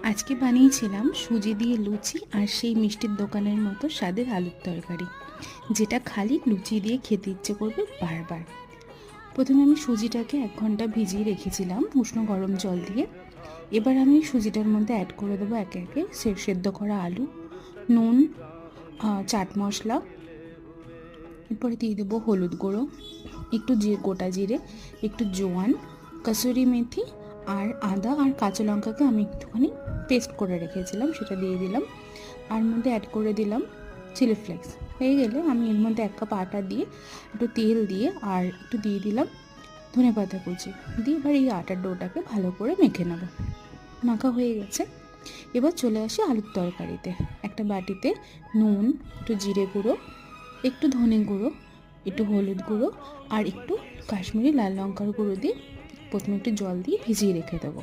আজকে বানিয়েছিলাম সুজি দিয়ে লুচি আর সেই মিষ্টির দোকানের মতো স্বাদের আলুর তরকারি, যেটা খালি লুচি দিয়ে খেতে ইচ্ছে করবে বারবার। প্রথমে আমি সুজিটাকে 1 ঘন্টা ভিজিয়ে রেখেছিলাম উষ্ণ গরম জল দিয়ে। এবার আমি সুজিটার মধ্যে অ্যাড করে দেবো একে একে সেদ্ধ করা আলু, নুন, চাট মশলা। এরপরে দিয়ে দেবো হলুদ গুঁড়ো, একটু গোটা জিরে, একটু জোয়ান, কসুরি মেথি আর আদা আর কাঁচা লঙ্কাকে আমি একটুখানি পেস্ট করে রেখেছিলাম, সেটা দিয়ে দিলাম। আর মধ্যে অ্যাড করে দিলাম চিলি ফ্লেক্স। হয়ে গেলে আমি এর মধ্যে 1 কাপ আটা দিয়ে একটু তেল দিয়ে আর একটু দিয়ে দিলাম ধনেপাতা কুচি দিয়ে এবার এই আটার ডোটাকে ভালো করে মেখে নেব। মাখা হয়ে গেছে। এবার চলে আসি আলুর তরকারিতে। একটা বাটিতে নুন, একটু জিরে গুঁড়ো, একটু ধনে গুঁড়ো, একটু হলুদ গুঁড়ো আর একটু কাশ্মীরি লাল লঙ্কার গুঁড়ো দিয়ে প্রথমে একটু জল দিয়ে ভিজিয়ে রেখে দেবো।